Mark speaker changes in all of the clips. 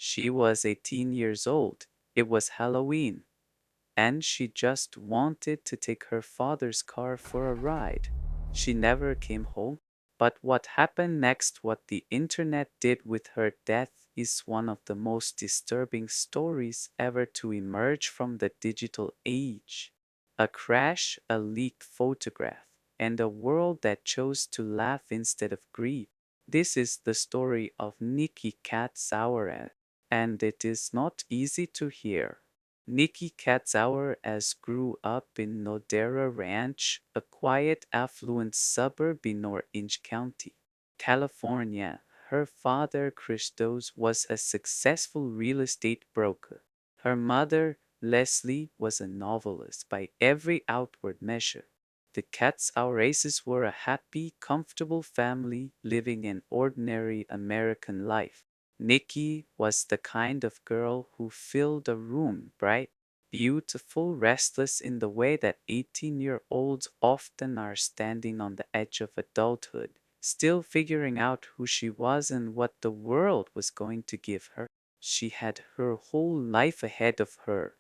Speaker 1: She was 18 years old. It was Halloween, and she just wanted to take her father's car for a ride. She never came home. But what happened next, what the internet did with her death, is one of the most disturbing stories ever to emerge from the digital age. A crash, a leaked photograph, and a world that chose to laugh instead of grieve. This is the story of Nikki Katsauer, and it is not easy to hear. Nikki Katzauer as grew up in Nodera Ranch, a quiet, affluent suburb in Orange County, California. Her father, Christos, was a successful real estate broker. Her mother, Leslie, was a novelist by every outward measure. The Katzaueraces were a happy, comfortable family living an ordinary American life. Nikki was the kind of girl who filled a room bright, beautiful, restless in the way that 18-year-olds often are, standing on the edge of adulthood, still figuring out who she was and what the world was going to give her. She had her whole life ahead of her.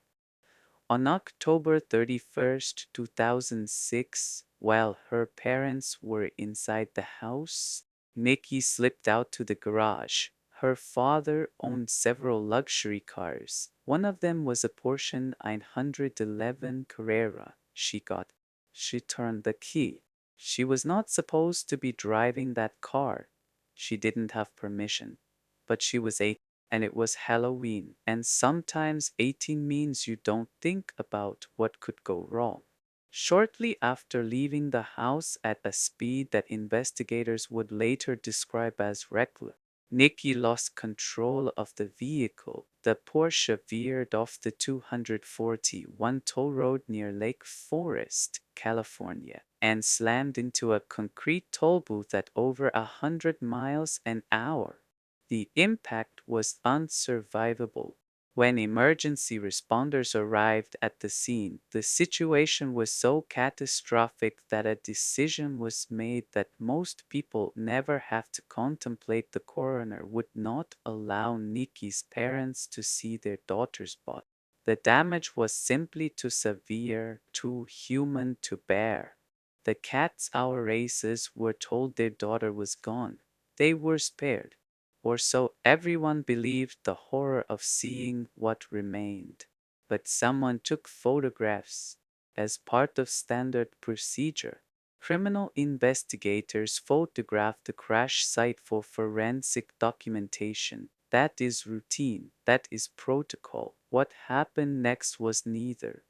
Speaker 1: On October 31st, 2006, while her parents were inside the house, Nikki slipped out to the garage. Her father owned several luxury cars. One of them was a Porsche 911 Carrera she got. She turned the key. She was not supposed to be driving that car. She didn't have permission. But she was 8 and it was Halloween, and sometimes 18 means you don't think about what could go wrong. Shortly after leaving the house at a speed that investigators would later describe as reckless, Nikki lost control of the vehicle. The Porsche veered off the 241 toll road near Lake Forest, California, and slammed into a concrete toll booth at over 100 miles an hour. The impact was unsurvivable. When emergency responders arrived at the scene, the situation was so catastrophic that a decision was made that most people never have to contemplate. The coroner would not allow Nikki's parents to see their daughter's body. The damage was simply too severe, too human to bear. The Cat's Hour races were told their daughter was gone. They were spared, or so everyone believed, the horror of seeing what remained. But someone took photographs. As part of standard procedure, criminal investigators photographed the crash site for forensic documentation. That is routine, that is protocol. What happened next was neither.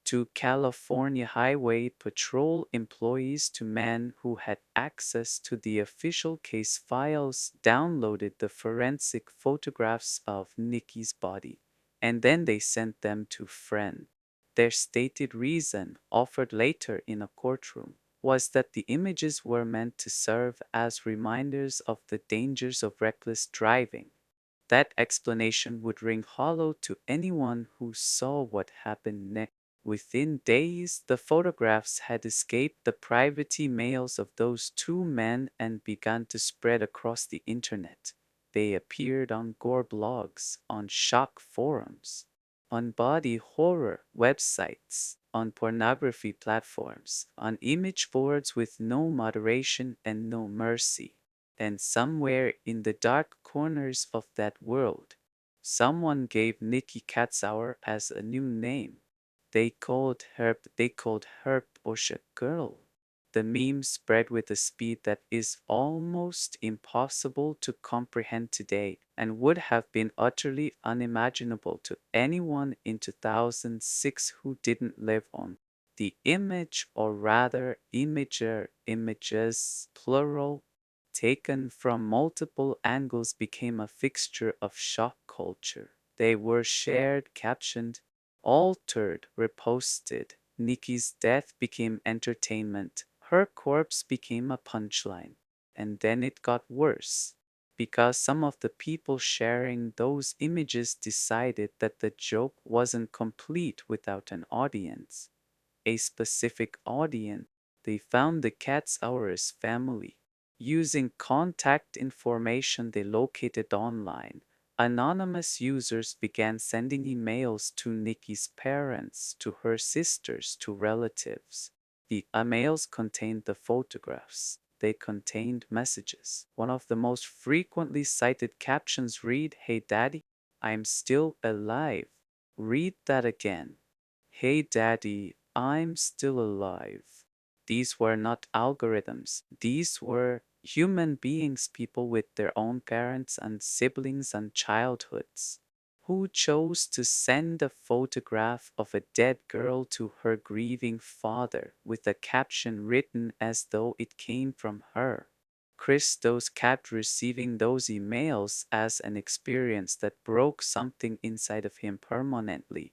Speaker 1: To California Highway Patrol employees, to men who had access to the official case files, downloaded the forensic photographs of Nikki's body, and then they sent them to friends. Their stated reason, offered later in a courtroom, was that the images were meant to serve as reminders of the dangers of reckless driving. That explanation would ring hollow to anyone who saw what happened next. Within days, the photographs had escaped the private mails of those two men and began to spread across the internet. They appeared on gore blogs, on shock forums, on body horror websites, on pornography platforms, on image boards with no moderation and no mercy. And somewhere in the dark corners of that world, someone gave Nikki Katzauer as a new name. They called her Porsche Girl. The meme spread with a speed that is almost impossible to comprehend today and would have been utterly unimaginable to anyone in 2006 who didn't live on. The image, or rather images, plural, taken from multiple angles, became a fixture of shock culture. They were shared, captioned, altered, reposted. Nikki's death became entertainment. Her corpse became a punchline. And then it got worse, because some of the people sharing those images decided that the joke wasn't complete without an audience. A specific audience. They found the Cat's Hours family. Using contact information they located online, Anonymous users began sending emails to Nikki's parents, to her sisters, to relatives. The emails contained the photographs. They contained messages. One of the most frequently cited captions read, "Hey Daddy, I'm still alive." Read that again. "Hey Daddy, I'm still alive." These were not algorithms. These were human beings, people with their own parents and siblings and childhoods, who chose to send a photograph of a dead girl to her grieving father with a caption written as though it came from her. Christos kept receiving those emails as an experience that broke something inside of him permanently.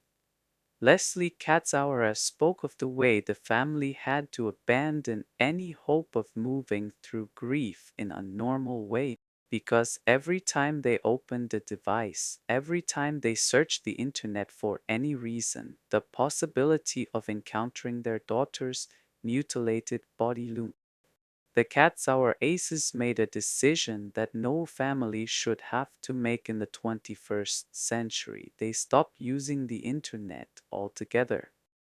Speaker 1: Leslie Katzauer spoke of the way the family had to abandon any hope of moving through grief in a normal way because every time they opened a device, every time they searched the internet for any reason, the possibility of encountering their daughter's mutilated body loomed. The Katzauer Aces made a decision that no family should have to make in the 21st century. They stopped using the internet altogether.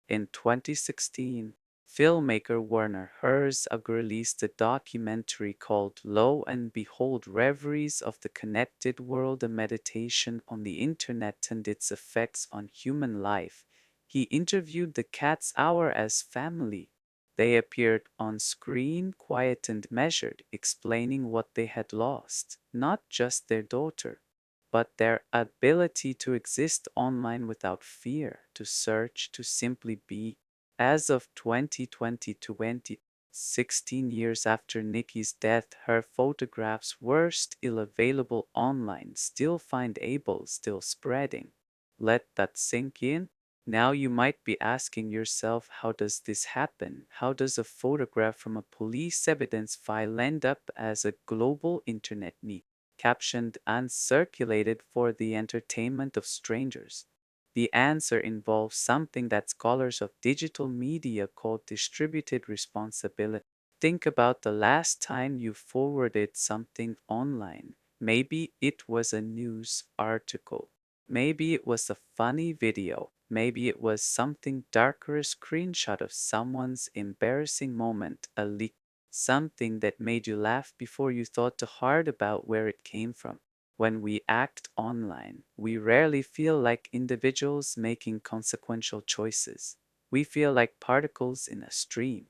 Speaker 1: In 2016, filmmaker Werner Herzog released a documentary called Lo and Behold Reveries of the Connected World, a meditation on the internet and its effects on human life. He interviewed the Katzauer as family. They appeared on screen, quiet and measured, explaining what they had lost, not just their daughter, but their ability to exist online without fear, to search, to simply be. As of 2020, 16 years after Nikki's death, her photographs were still available online, still findable, still spreading. Let that sink in. Now you might be asking yourself, how does this happen? How does a photograph from a police evidence file end up as a global internet meme, captioned and circulated for the entertainment of strangers? The answer involves something that scholars of digital media call distributed responsibility. Think about the last time you forwarded something online. Maybe it was a news article. Maybe it was a funny video. Maybe it was something darker, a screenshot of someone's embarrassing moment, a leak, something that made you laugh before you thought too hard about where it came from. When we act online, we rarely feel like individuals making consequential choices. We feel like particles in a stream.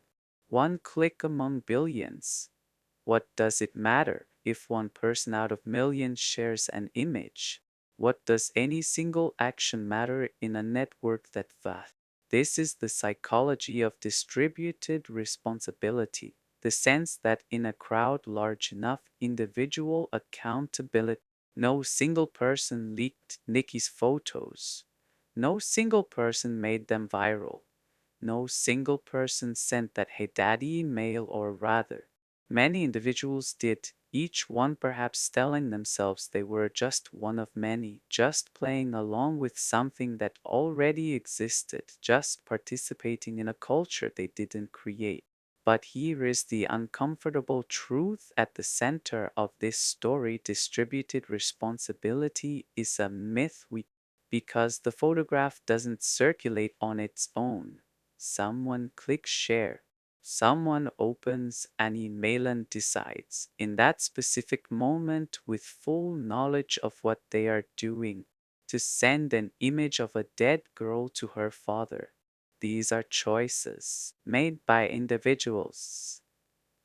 Speaker 1: One click among billions. What does it matter if one person out of millions shares an image? What does any single action matter in a network that vast? This is the psychology of distributed responsibility, the sense that in a crowd large enough, individual accountability. No single person leaked Nikki's photos. No single person made them viral. No single person sent that "Hey Daddy" email, or rather, many individuals did, each one perhaps telling themselves they were just one of many, just playing along with something that already existed, just participating in a culture they didn't create. But here is the uncomfortable truth at the center of this story: distributed responsibility is a myth because the photograph doesn't circulate on its own. Someone clicks share. Someone opens an email and decides, in that specific moment, with full knowledge of what they are doing, to send an image of a dead girl to her father. These are choices made by individuals,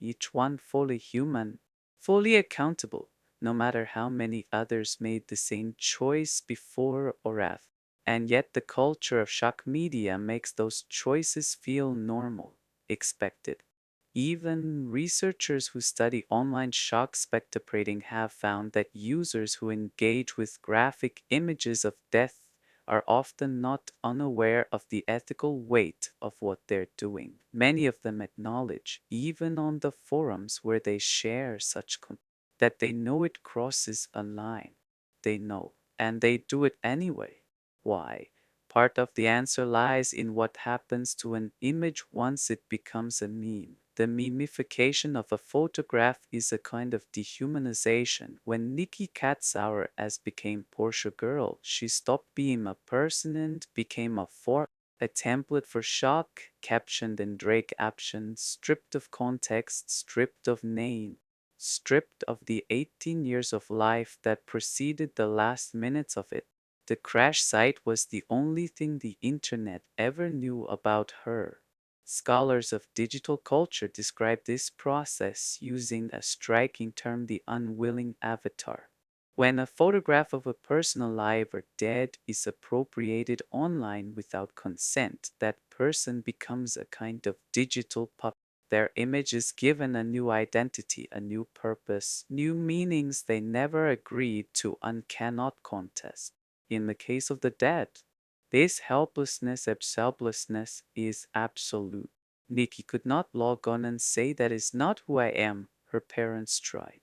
Speaker 1: each one fully human, fully accountable, no matter how many others made the same choice before or after. And yet, the culture of shock media makes those choices feel normal, expected. Even researchers who study online shock spectating have found that users who engage with graphic images of death are often not unaware of the ethical weight of what they're doing. Many of them acknowledge, even on the forums where they share such content, that they know it crosses a line. They know, and they do it anyway. Why? Part of the answer lies in what happens to an image once it becomes a meme. The mimification of a photograph is a kind of dehumanization. When Nikki Katzauer as became Porsche Girl, she stopped being a person and became a form, a template for shock, captioned in Drake captions, stripped of context, stripped of name, stripped of the 18 years of life that preceded the last minutes of it. The crash site was the only thing the internet ever knew about her. Scholars of digital culture describe this process using a striking term, the unwilling avatar. When a photograph of a person alive or dead is appropriated online without consent, that person becomes a kind of digital puppet. Their image is given a new identity, a new purpose, new meanings they never agreed to and cannot contest. In the case of the dead, this helplessness is absolute. Nikki could not log on and say that is not who I am. Her parents tried.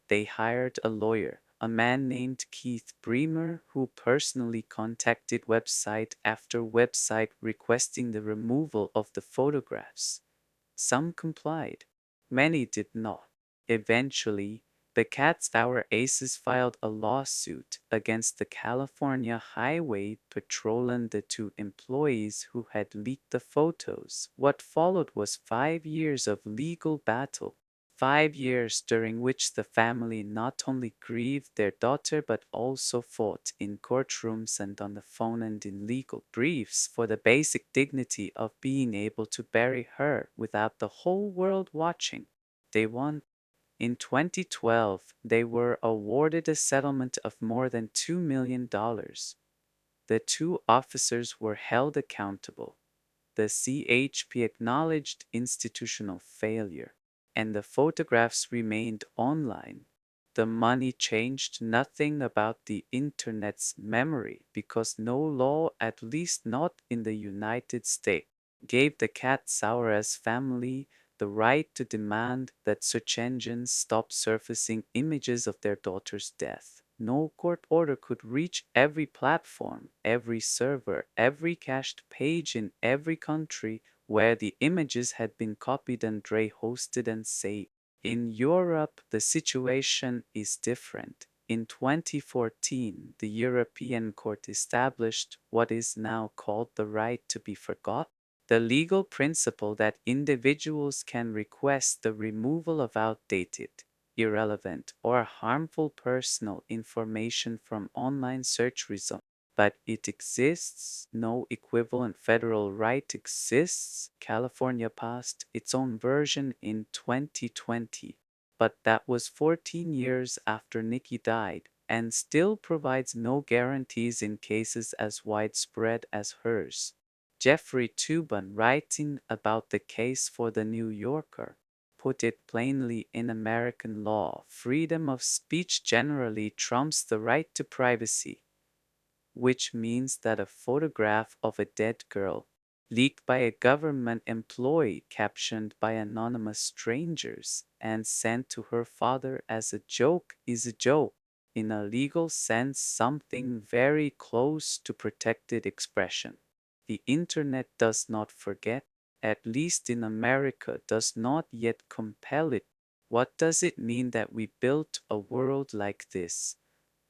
Speaker 1: They hired a lawyer, a man named Keith Bremer, who personally contacted website after website requesting the removal of the photographs. Some complied, many did not. Eventually, the Katzauer Aces filed a lawsuit against the California Highway Patrol and the two employees who had leaked the photos. What followed was 5 years of legal battle. 5 years during which the family not only grieved their daughter but also fought in courtrooms and on the phone and in legal briefs for the basic dignity of being able to bury her without the whole world watching. They won. In 2012, they were awarded a settlement of more than $2 million. The two officers were held accountable. The CHP acknowledged institutional failure, and the photographs remained online. The money changed nothing about the Internet's memory because no law, at least not in the United States, gave the Katzauer's family the right to demand that search engines stop surfacing images of their daughter's death. No court order could reach every platform, every server, every cached page in every country where the images had been copied and hosted and saved. In Europe, the situation is different. In 2014, the European Court established what is now called the right to be forgotten, the legal principle that individuals can request the removal of outdated, irrelevant, or harmful personal information from online search results. But it exists, no equivalent federal right exists. California passed its own version in 2020, but that was 14 years after Nikki died and still provides no guarantees in cases as widespread as hers. Jeffrey Toobin, writing about the case for The New Yorker, put it plainly: in American law, freedom of speech generally trumps the right to privacy, which means that a photograph of a dead girl, leaked by a government employee, captioned by anonymous strangers, and sent to her father as a joke, is a joke. In a legal sense, something very close to protected expression. The internet does not forget, at least in America, does not yet compel it. What does it mean that we built a world like this?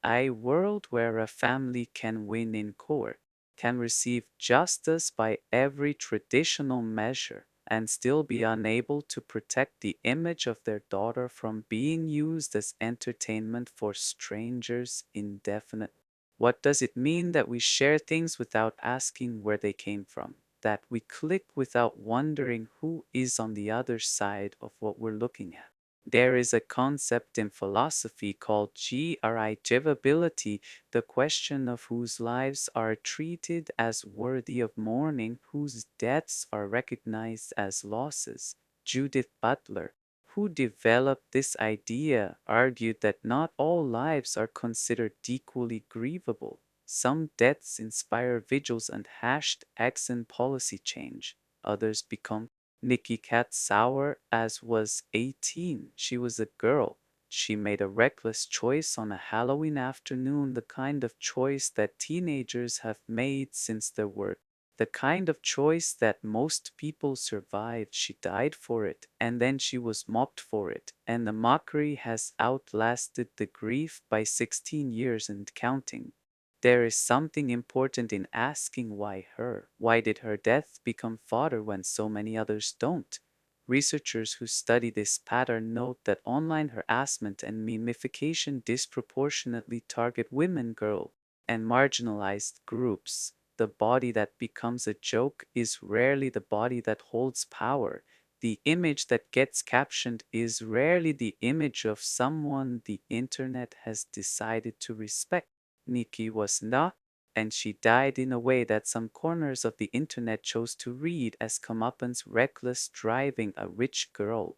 Speaker 1: A world where a family can win in court, can receive justice by every traditional measure, and still be unable to protect the image of their daughter from being used as entertainment for strangers indefinitely. What does it mean that we share things without asking where they came from? That we click without wondering who is on the other side of what we're looking at? There is a concept in philosophy called gravability, the question of whose lives are treated as worthy of mourning, whose deaths are recognized as losses. Judith Butler, who developed this idea, argued that not all lives are considered equally grievable. Some deaths inspire vigils and #X in policy change. Others become. Nikki Katzauer as was 18. She was a girl. She made a reckless choice on a Halloween afternoon, the kind of choice that teenagers have made since they were The kind of choice that most people survived. She died for it, and then she was mocked for it, and the mockery has outlasted the grief by 16 years and counting. There is something important in asking why her. Why did her death become fodder when so many others don't? Researchers who study this pattern note that online harassment and mimification disproportionately target women, girls, and marginalized groups. The body that becomes a joke is rarely the body that holds power. The image that gets captioned is rarely the image of someone the internet has decided to respect. Nikki was not, and she died in a way that some corners of the internet chose to read as comeuppance, reckless driving, a rich girl,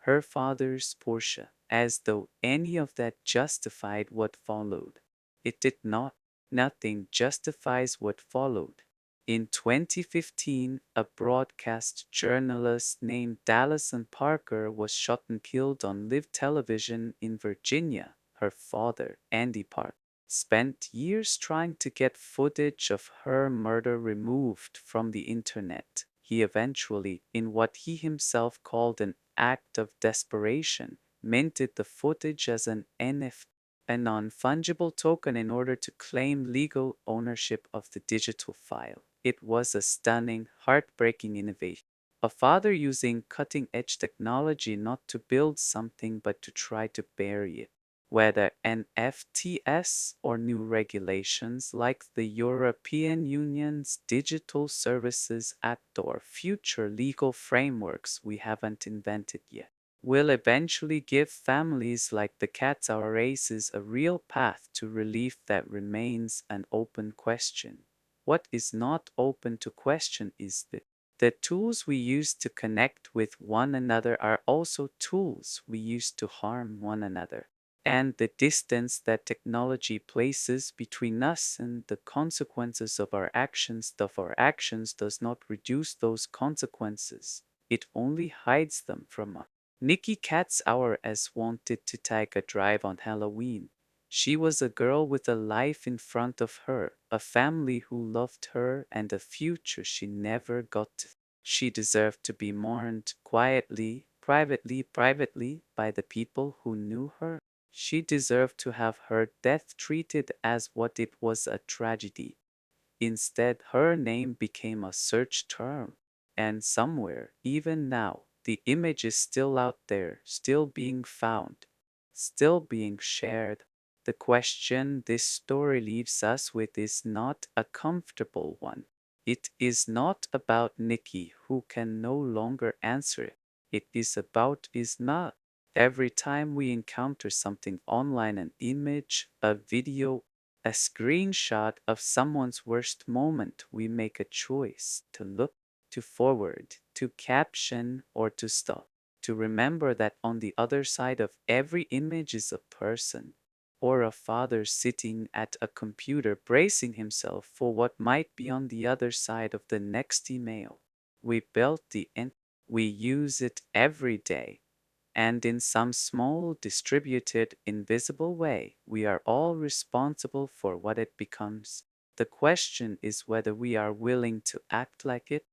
Speaker 1: her father's Porsche, as though any of that justified what followed. It did not. Nothing justifies what followed. In 2015, a broadcast journalist named Dallison Parker was shot and killed on live television in Virginia. Her father, Andy Park, spent years trying to get footage of her murder removed from the internet. He eventually, in what he himself called an act of desperation, minted the footage as an NFT, a non-fungible token, in order to claim legal ownership of the digital file. It was a stunning, heartbreaking innovation. A father using cutting-edge technology not to build something but to try to bury it. Whether NFTs or new regulations like the European Union's Digital Services Act or future legal frameworks we haven't invented yet, will eventually give families like the cats our races a real path to relief. That remains an open question. What is not open to question is the tools we use to connect with one another are also tools we use to harm one another. And the distance that technology places between us and the consequences of our actions does not reduce those consequences. It only hides them from us. Nikki Katzauer as wanted to take a drive on Halloween. She was a girl with a life in front of her, a family who loved her, and a future she never got to. She deserved to be mourned quietly, privately by the people who knew her. She deserved to have her death treated as what it was, a tragedy. Instead, her name became a search term. And somewhere, even now, the image is still out there, still being found, still being shared. The question this story leaves us with is not a comfortable one. It is not about Nikki, who can no longer answer it. It is about is not. Every time we encounter something online, an image, a video, a screenshot of someone's worst moment, we make a choice to look, to forward, to caption, or to stop. To remember that on the other side of every image is a person, or a father sitting at a computer bracing himself for what might be on the other side of the next email. We built the end, we use it every day, and in some small, distributed, invisible way, we are all responsible for what it becomes. The question is whether we are willing to act like it